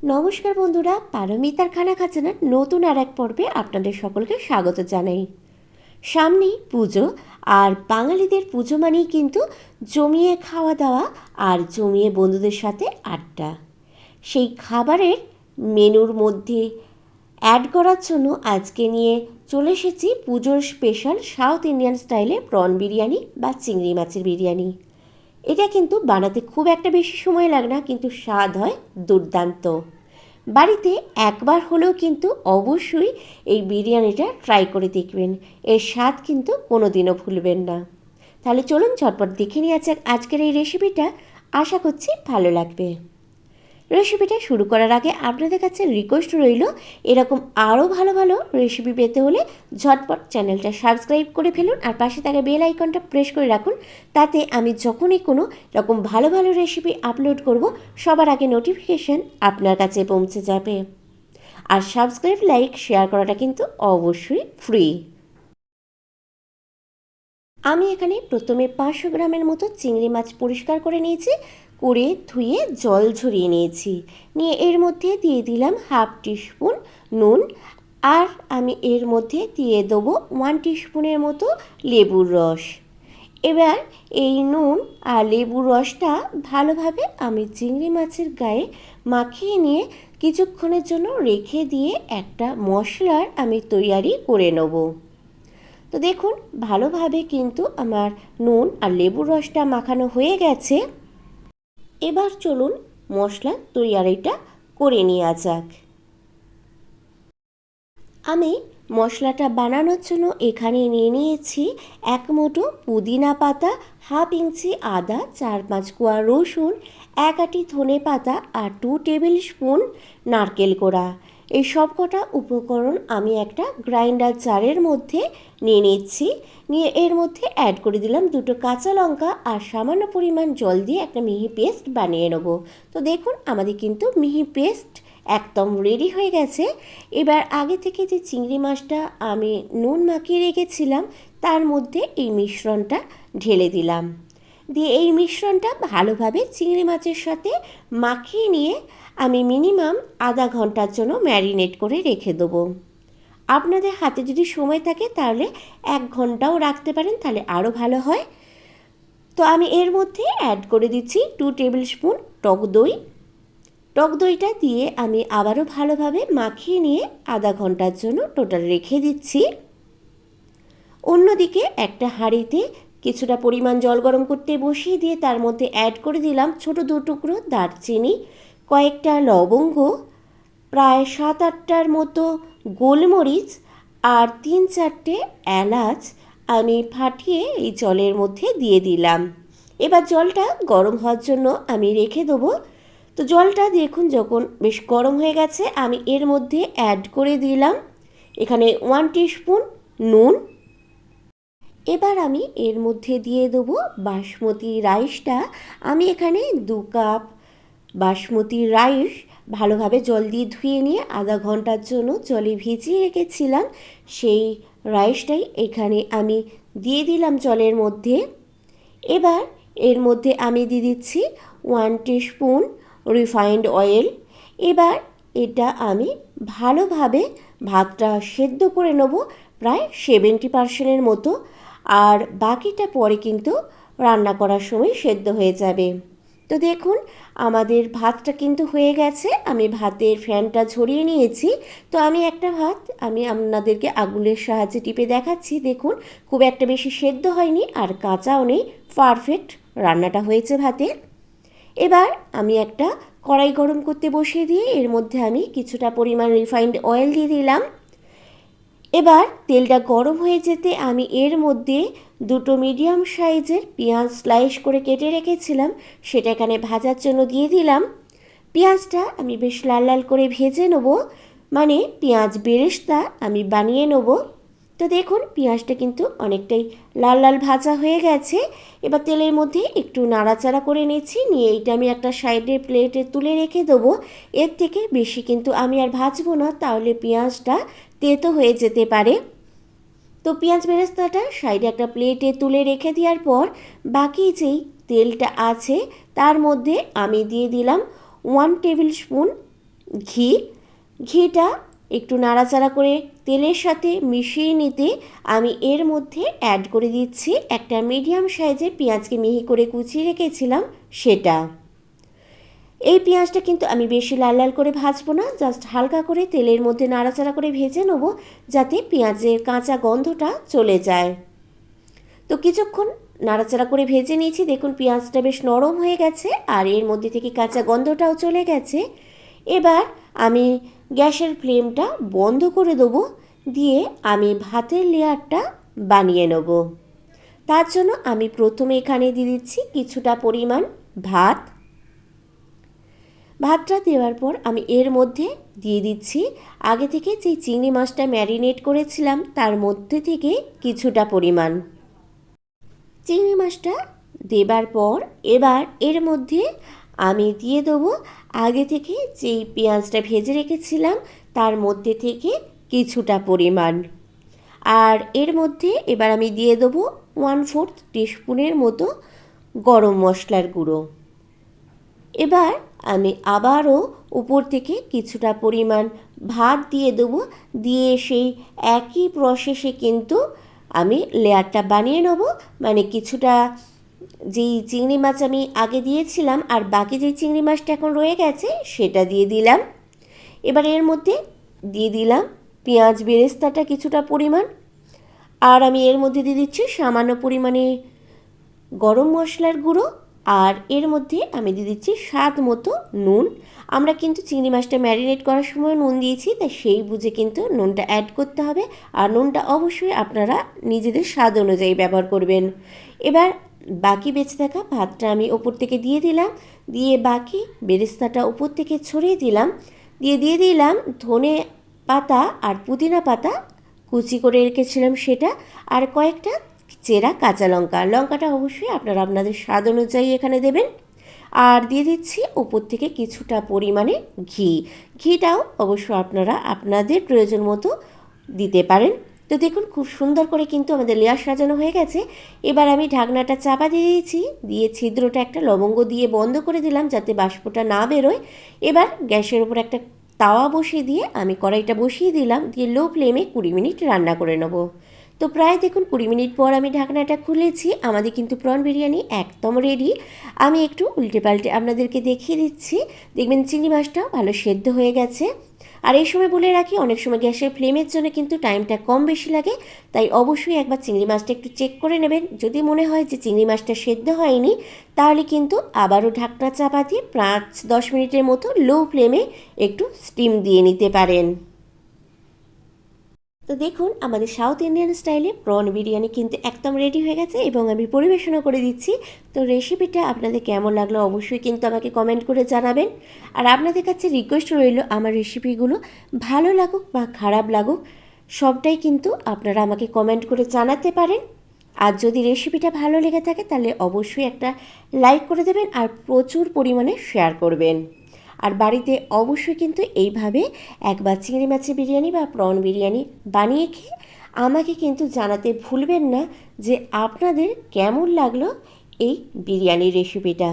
নমস্কার বন্ধুরা, পারমিতার খানা খাজানার নতুন আর এক পর্বে আপনাদের সকলকে স্বাগত জানাই। সামনেই পুজো, আর বাঙালিদের পুজো মানেই কিন্তু জমিয়ে খাওয়া দাওয়া আর জমিয়ে বন্ধুদের সাথে আড্ডা। সেই খাবারের মেনুর মধ্যে অ্যাড করার জন্য আজকে নিয়ে চলে এসেছি পুজোর স্পেশাল সাউথ ইন্ডিয়ান স্টাইলে প্রন বিরিয়ানি বা চিংড়ি মাছের বিরিয়ানি। এটা কিন্তু বানাতে খুব একটা বেশি সময় লাগে না, কিন্তু স্বাদ হয় দুর্দান্ত। বাড়িতে একবার হলেও কিন্তু অবশ্যই এই বিরিয়ানিটা ট্রাই করে দেখবেন, এর স্বাদ কিন্তু কোনো দিনও ভুলবেন না। তাহলে চলুন ঝটপট দেখে নিয়ে যাক আজকের এই রেসিপিটা, আশা করছি ভালো লাগবে। রেসিপিটা শুরু করার আগে আপনাদের কাছে রিকোয়েস্ট রইল, এরকম আরও ভালো ভালো রেসিপি পেতে হলে ঝটপট চ্যানেলটা সাবস্ক্রাইব করে ফেলুন আর পাশে থাকা বেল আইকনটা প্রেস করে রাখুন, তাতে আমি যখনই কোনো রকম ভালো ভালো রেসিপি আপলোড করব সবার আগে নোটিফিকেশান আপনার কাছে পৌঁছে যাবে। আর সাবস্ক্রাইব, লাইক, শেয়ার করাটা কিন্তু অবশ্যই ফ্রি। আমি এখানে প্রথমে 500 গ্রামের মতো চিংড়ি মাছ পরিষ্কার করে নিয়েছি, করে ধুয়ে জল ঝরিয়ে নিয়েছি। নিয়ে এর মধ্যে দিয়ে দিলাম হাফ টিস্পুন নুন, আর আমি এর মধ্যে দিয়ে দেবো 1 টিস্পুনের মতো লেবুর রস। এবার এই নুন আর লেবুর রসটা ভালোভাবে আমি চিংড়ি মাছের গায়ে মাখিয়ে নিয়ে কিছুক্ষণের জন্য রেখে দিয়ে একটা মশলার আমি তৈরি করে নেব। তো দেখুন, ভালোভাবে কিন্তু আমার নুন আর লেবুর রসটা মাখানো হয়ে গেছে। এবার চলুন মশলা তৈয়ারিটা করে নেওয়া যাক। আমি মশলাটা বানানোর জন্য এখানে নিয়ে নিয়েছি 1 মুঠো পুদিনা পাতা, হাফ ইঞ্চি আদা, 4-5 কোয়া রসুন, 1 আঁটি ধনে পাতা আর 2 টেবিল স্পুন নারকেল কোড়া। এই সব কটা উপকরণ আমি একটা গ্রাইন্ডার জারের মধ্যে নিয়ে নিচ্ছি। নিয়ে এর মধ্যে অ্যাড করে দিলাম 2টো কাঁচা লঙ্কা আর সামান্য পরিমাণ জল দিয়ে একটা মিহি পেস্ট বানিয়ে নেব। তো দেখুন, আমাদের কিন্তু মিহি পেস্ট একদম রেডি হয়ে গেছে। এবার আগে থেকে যে চিংড়ি মাছটা আমি নুন মাখিয়ে রেখেছিলাম তার মধ্যে এই মিশ্রণটা ঢেলে দিলাম। দিয়ে এই মিশ্রণটা ভালোভাবে চিংড়ি মাছের সাথে মাখিয়ে নিয়ে আমি মিনিমাম আধা ঘন্টার জন্য ম্যারিনেট করে রেখে দেবো। আপনাদের হাতে যদি সময় থাকে তাহলে 1 ঘন্টাও রাখতে পারেন, তাহলে আরও ভালো হয়। তো আমি এর মধ্যে অ্যাড করে দিচ্ছি 2 টেবিল স্পুন টক দই। টক দইটা দিয়ে আমি আবারও ভালোভাবে মাখিয়ে নিয়ে আধা ঘন্টার জন্য টোটাল রেখে দিচ্ছি। অন্যদিকে একটা হাঁড়িতে কিছুটা পরিমাণ জল গরম করতে বসিয়ে দিয়ে তার মধ্যে অ্যাড করে দিলাম ছোট 2 টুকরো দারচিনি, কয়েকটা লবঙ্গ, প্রায় 7-8টার মতো গোলমরিচ আর 3-4টে এলাচ আমি ফাটিয়ে এই জলের মধ্যে দিয়ে দিলাম। এবার জলটা গরম হওয়ার জন্য আমি রেখে দেবো। তো জলটা দেখুন যখন বেশ গরম হয়ে গেছে, আমি এর মধ্যে অ্যাড করে দিলাম এখানে 1 টিস্পুন নুন। এবার আমি এর মধ্যে দিয়ে দেবো বাসমতি রাইসটা। আমি এখানে 2 কাপ বাসমতি রাইস ভালোভাবে জল দিয়ে ধুয়ে নিয়ে আধা ঘন্টার জন্য জলে ভিজিয়ে রেখেছিলাম, সেই রাইসটাই এখানে আমি দিয়ে দিলাম জলের মধ্যে। এবার এর মধ্যে আমি দিয়ে দিচ্ছি 1 টিস্পুন রিফাইন্ড অয়েল। এবার এটা আমি ভালোভাবে ভাতটা সেদ্ধ করে নেব প্রায় 70% মতো, আর বাকিটা পরে কিন্তু রান্না করার সময় সেদ্ধ হয়ে যাবে। তো দেখুন, আমাদের ভাতটা কিন্তু হয়ে গেছে। আমি ভাতের ফ্যানটা ঝরিয়ে নিয়েছি। তো আমি একটা ভাত আপনাদেরকে আঙুলের সাহায্যে টিপে দেখাচ্ছি। দেখুন, খুব একটা বেশি সেদ্ধ হয়নি আর কাঁচাও নেই, পারফেক্ট রান্নাটা হয়েছে ভাতের। এবার আমি একটা কড়াই গরম করতে বসিয়ে দিয়ে এর মধ্যে আমি কিছুটা পরিমাণ রিফাইন্ড অয়েল দিয়ে দিলাম। এবার তেলটা গরম হয়ে যেতে আমি এর মধ্যে 2টো মিডিয়াম সাইজের পেঁয়াজ স্লাইস করে কেটে রেখেছিলাম, সেটা এখানে ভাজার জন্য দিয়ে দিলাম। পেঁয়াজটা আমি বেশ লাল লাল করে ভেজে নেব, মানে পেঁয়াজ বেরেস্তা আমি বানিয়ে নেব। তো দেখুন, পেঁয়াজটা কিন্তু অনেকটাই লাল লাল ভাজা হয়ে গেছে। এবার তেলের মধ্যে একটু নাড়াচাড়া করে নিচ্ছি, নিয়ে এইটা আমি একটা সাইডের প্লেটে তুলে রেখে দেবো। এর থেকে বেশি কিন্তু আমি আর ভাজবো না, তাহলে পেঁয়াজটা তেতো হয়ে যেতে পারে। তো পেঁয়াজ বেরেস্তাটা সাইডে একটা প্লেটে তুলে রেখে দেওয়ার পর বাকি যেই তেলটা আছে তার মধ্যে আমি দিয়ে দিলাম 1 টেবিল স্পুন ঘি। ঘিটা একটু নাড়াচাড়া করে তেলের সাথে মিশিয়ে নিতে আমি এর মধ্যে অ্যাড করে দিচ্ছি একটা মিডিয়াম সাইজের পেঁয়াজকে মিহি করে কুচিয়ে রেখেছিলাম সেটা। এই পেঁয়াজটা কিন্তু আমি বেশি লাল লাল করে ভাজবো না, জাস্ট হালকা করে তেলের মধ্যে নাড়াচাড়া করে ভেজে নেবো যাতে পেঁয়াজের কাঁচা গন্ধটা চলে যায়। তো কিছুক্ষণ নাড়াচাড়া করে ভেজে নিয়েছি, দেখুন পেঁয়াজটা বেশ নরম হয়ে গেছে আর এর মধ্যে থেকে কাঁচা গন্ধটাও চলে গেছে। এবার আমি গ্যাসের ফ্লেমটা বন্ধ করে দেবো, দিয়ে আমি ভাতের লেয়ারটা বানিয়ে নেব। তার জন্য আমি প্রথমে এখানে দিয়ে দিচ্ছি কিছুটা পরিমাণ ভাত। ভাতটা দেওয়ার পর আমি এর মধ্যে দিয়ে দিচ্ছি আগে থেকে যে চিংড়ি মাছটা ম্যারিনেট করেছিলাম তার মধ্যে থেকে কিছুটা পরিমাণ। চিংড়ি মাছটা দেবার পর এবার এর মধ্যে আমি দিয়ে দেবো আগে থেকে যেই পেঁয়াজটা ভেজে রেখেছিলাম তার মধ্যে থেকে কিছুটা পরিমাণ। আর এর মধ্যে এবার আমি দিয়ে দেবো 1/4 টিস্পুনের মতো গরম মশলার গুঁড়ো। এবার আমি আবারও উপর থেকে কিছুটা পরিমাণ ভাত দিয়ে দেবো, দিয়ে সেই একই প্রসেসে কিন্তু আমি লেয়ারটা বানিয়ে নেব। মানে কিছুটা যেই চিংড়ি মাছ আমি আগে দিয়েছিলাম আর বাকি যেই চিংড়ি মাছটা এখন রয়ে গেছে সেটা দিয়ে দিলাম। এবার এর মধ্যে দিয়ে দিলাম পেঁয়াজ বেরেস্তাটা কিছুটা পরিমাণ, আর আমি এর মধ্যে দিয়ে দিচ্ছি সামান্য পরিমাণে গরম মশলার গুঁড়ো, আর এর মধ্যে আমি দিয়ে দিচ্ছি স্বাদ মতো নুন। আমরা কিন্তু চিংড়ি মাছটা ম্যারিনেট করার সময় নুন দিয়েছি, তাই সেই বুঝে কিন্তু নুনটা অ্যাড করতে হবে, আর নুনটা অবশ্যই আপনারা নিজেদের স্বাদ অনুযায়ী ব্যবহার করবেন। এবার বাকি বেঁচে থাকা ভাতটা আমি ওপর থেকে দিয়ে দিলাম, দিয়ে বাকি বেরেস্তাটা ওপর থেকে ছড়িয়ে দিলাম, দিয়ে দিলাম ধনে পাতা আর পুদিনা পাতা কুচি করে রেখেছিলাম সেটা, আর কয়েকটা চেরা কাঁচা লঙ্কা। লঙ্কাটা অবশ্যই আপনারা আপনাদের স্বাদ অনুযায়ী এখানে দেবেন। আর দিয়ে দিচ্ছি ওপর থেকে কিছুটা পরিমাণে ঘি। ঘিটাও অবশ্য আপনারা আপনাদের প্রয়োজন মতো দিতে পারেন। তো দেখুন খুব সুন্দর করে কিন্তু আমাদের লেয়ার সাজানো হয়ে গেছে। এবার আমি ঢাকনাটা চাপা দিয়ে দিয়েছি, দিয়ে ছিদ্রটা একটা লবঙ্গ দিয়ে বন্ধ করে দিলাম যাতে বাষ্পটা না বেরোয়। এবার গ্যাসের উপর একটা তাওয়া বসিয়ে দিয়ে আমি কড়াইটা বসিয়ে দিলাম, দিয়ে লো ফ্লেমে 20 মিনিট রান্না করে নেব। তো প্রায় দেখুন 20 মিনিট পর আমি ঢাকনাটা খুলেছি, আমাদের কিন্তু প্রন বিরিয়ানি একদম রেডি। আমি একটু উল্টে পাল্টে আপনাদেরকে দেখিয়ে দিচ্ছি, দেখবেন চিংড়ি মাছটাও ভালো সেদ্ধ হয়ে গেছে। আর এই সময় বলে রাখি অনেক সময় গ্যাসের ফ্লেমের জন্য কিন্তু টাইমটা কম বেশি লাগে, তাই অবশ্যই একবার চিংড়ি মাছটা একটু চেক করে নেবেন। যদি মনে হয় যে চিংড়ি মাছটা সেদ্ধ হয়নি তাহলে কিন্তু আবারও ঢাকনা চাপা দিয়ে 5-10 মিনিটের মতো লো ফ্লেমে একটু স্টিম দিয়ে নিতে পারেন। তো দেখুন আমাদের সাউথ ইন্ডিয়ান স্টাইলে প্রন বিরিয়ানি কিন্তু একদম রেডি হয়ে গেছে এবং আমি পরিবেশনও করে দিচ্ছি। তো রেসিপিটা আপনাদের কেমন লাগলো অবশ্যই কিন্তু আমাকে কমেন্ট করে জানাবেন। আর আপনাদের কাছে রিকোয়েস্ট রইল আমার রেসিপিগুলো ভালো লাগুক বা খারাপ লাগুক সবটাই কিন্তু আপনারা আমাকে কমেন্ট করে জানাতে পারেন। আর যদি রেসিপিটা ভালো লেগে থাকে তাহলে অবশ্যই একটা লাইক করে দেবেন আর প্রচুর পরিমাণে শেয়ার করবেন। আর বাড়িতে অবশ্যই কিন্তু এইভাবে একবার চিংড়ি মাছের বিরিয়ানি বা প্রন বিরিয়ানি বানিয়ে খেয়ে আমাকে কিন্তু জানাতে ভুলবেন না যে আপনাদের কেমন লাগলো এই বিরিয়ানির রেসিপিটা।